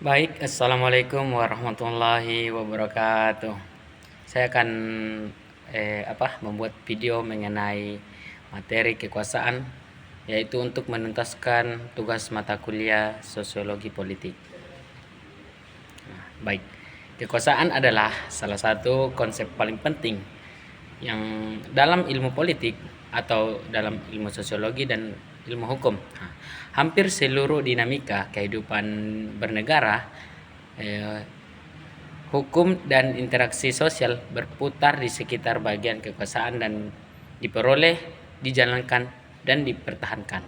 Baik, assalamualaikum warahmatullahi wabarakatuh. Saya akan membuat video mengenai materi kekuasaan, yaitu untuk menuntaskan tugas mata kuliah sosiologi politik. Baik, kekuasaan adalah salah satu konsep paling penting yang dalam ilmu politik atau dalam ilmu sosiologi dan ilmu hukum. Hampir seluruh dinamika kehidupan bernegara, hukum dan interaksi sosial berputar di sekitar bagian kekuasaan dan diperoleh, dijalankan, dan dipertahankan.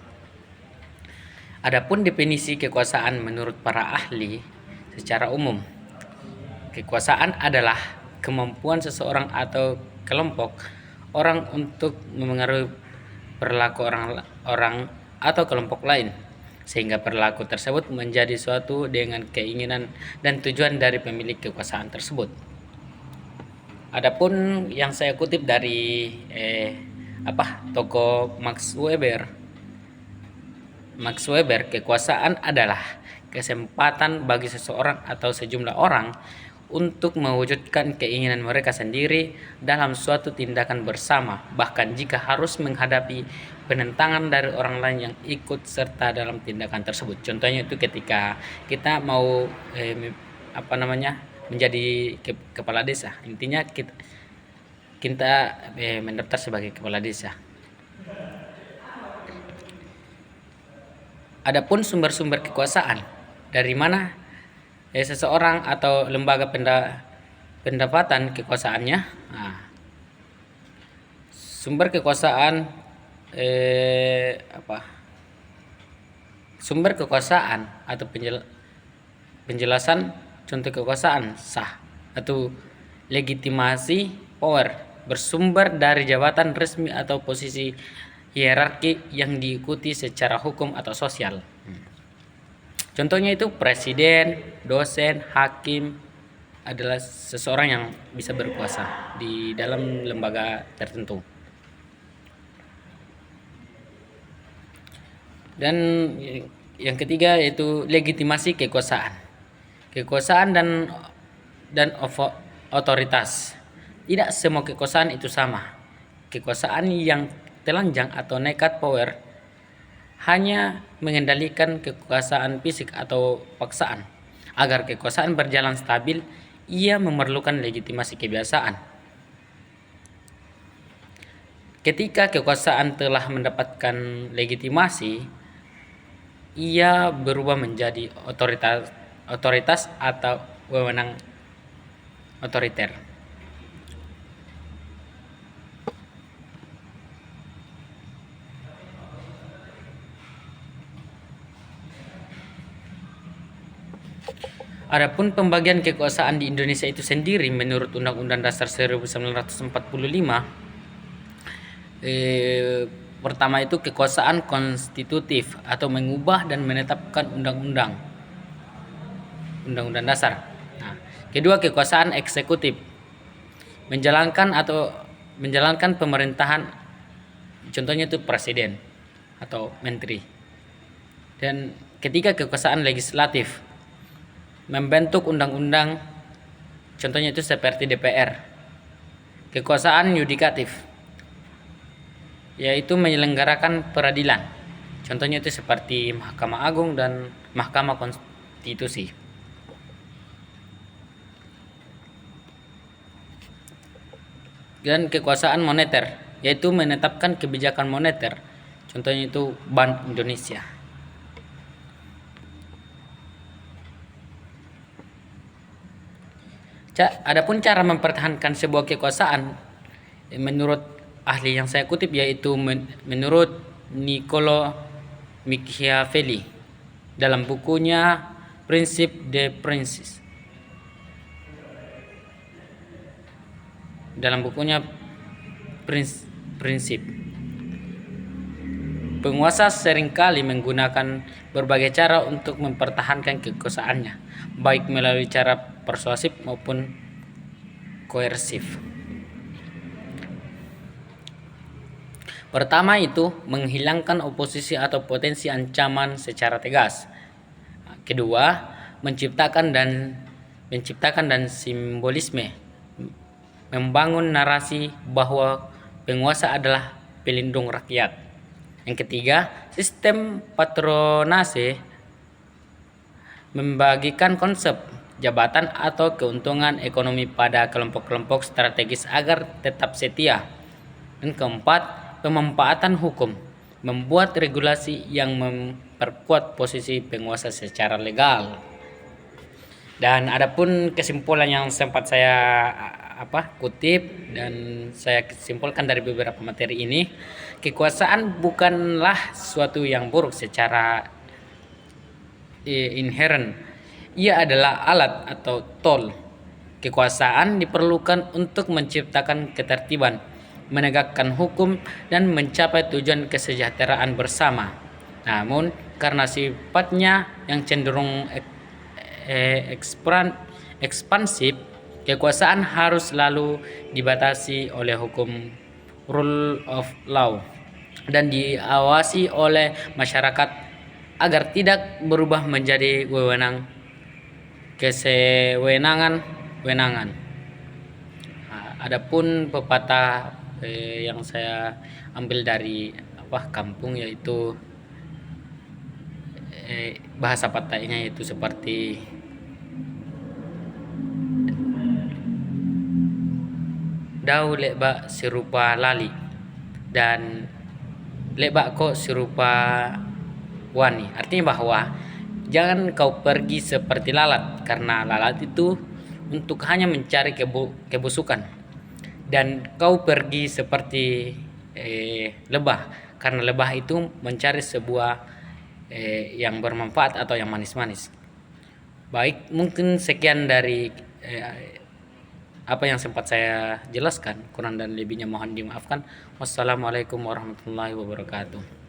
Adapun definisi kekuasaan menurut para ahli secara umum, kekuasaan adalah kemampuan seseorang atau kelompok orang untuk memengaruhi perilaku orang atau kelompok lain, sehingga perilaku tersebut menjadi suatu dengan keinginan dan tujuan dari pemilik kekuasaan tersebut. Adapun yang saya kutip dari tokoh Max Weber, kekuasaan adalah kesempatan bagi seseorang atau sejumlah orang untuk mewujudkan keinginan mereka sendiri dalam suatu tindakan bersama, bahkan jika harus menghadapi penentangan dari orang lain yang ikut serta dalam tindakan tersebut. Contohnya itu ketika kita mau menjadi kepala desa, intinya kita mendaftar sebagai kepala desa. Adapun sumber-sumber kekuasaan, dari mana seseorang atau lembaga pendapatan kekuasaannya. Sumber kekuasaan sumber kekuasaan atau penjelasan contoh kekuasaan sah atau legitimasi power bersumber dari jabatan resmi atau posisi hierarki yang diikuti secara hukum atau sosial. Contohnya itu presiden, dosen, hakim adalah seseorang yang bisa berkuasa di dalam lembaga tertentu. Dan yang ketiga yaitu legitimasi kekuasaan. Kekuasaan dan otoritas. Tidak semua kekuasaan itu sama. Kekuasaan yang telanjang atau naked power hanya mengendalikan kekuasaan fisik atau paksaan. Agar kekuasaan berjalan stabil, ia memerlukan legitimasi kebiasaan. Ketika kekuasaan telah mendapatkan legitimasi, ia berubah menjadi otoritas atau wewenang otoriter. Adapun pembagian kekuasaan di Indonesia itu sendiri menurut Undang-Undang Dasar 1945, pertama itu kekuasaan konstitutif atau mengubah dan menetapkan undang-undang dasar. Kedua, kekuasaan eksekutif, menjalankan pemerintahan, contohnya itu presiden atau menteri. Dan ketiga, kekuasaan legislatif, membentuk undang-undang, contohnya itu seperti DPR. Kekuasaan yudikatif, yaitu menyelenggarakan peradilan, contohnya itu seperti Mahkamah Agung dan Mahkamah Konstitusi. Dan kekuasaan moneter, yaitu menetapkan kebijakan moneter, contohnya itu Bank Indonesia. Adapun cara mempertahankan sebuah kekuasaan menurut ahli yang saya kutip, yaitu menurut Niccolo Machiavelli dalam bukunya Principe de Princes. Prinsip penguasa seringkali menggunakan berbagai cara untuk mempertahankan kekuasaannya, baik melalui cara persuasif maupun koersif. Pertama itu menghilangkan oposisi atau potensi ancaman secara tegas. Kedua, menciptakan dan simbolisme, membangun narasi bahwa penguasa adalah pelindung rakyat. Yang ketiga, sistem patronase membagikan konsep jabatan atau keuntungan ekonomi pada kelompok-kelompok strategis agar tetap setia. Dan keempat, pemanfaatan hukum, membuat regulasi yang memperkuat posisi penguasa secara legal. Dan adapun kesimpulan yang sempat saya kutip dan saya simpulkan dari beberapa materi ini, kekuasaan bukanlah sesuatu yang buruk secara inherent. Ia adalah alat atau tool. Kekuasaan diperlukan untuk menciptakan ketertiban, menegakkan hukum, dan mencapai tujuan kesejahteraan bersama. Namun, karena sifatnya yang cenderung ekspansif, kekuasaan harus selalu dibatasi oleh hukum, rule of law, dan diawasi oleh masyarakat agar tidak berubah menjadi kesewenangan. Adapun pepatah yang saya ambil dari kampung, yaitu bahasa patahnya itu seperti dau leba serupa lali dan leba kok serupa wani. Artinya bahwa jangan kau pergi seperti lalat, karena lalat itu untuk hanya mencari kebusukan, dan kau pergi seperti lebah, karena lebah itu mencari sebuah yang bermanfaat atau yang manis-manis. Baik, mungkin sekian dari apa yang sempat saya jelaskan. Kurang dan lebihnya mohon dimaafkan. Wassalamualaikum warahmatullahi wabarakatuh.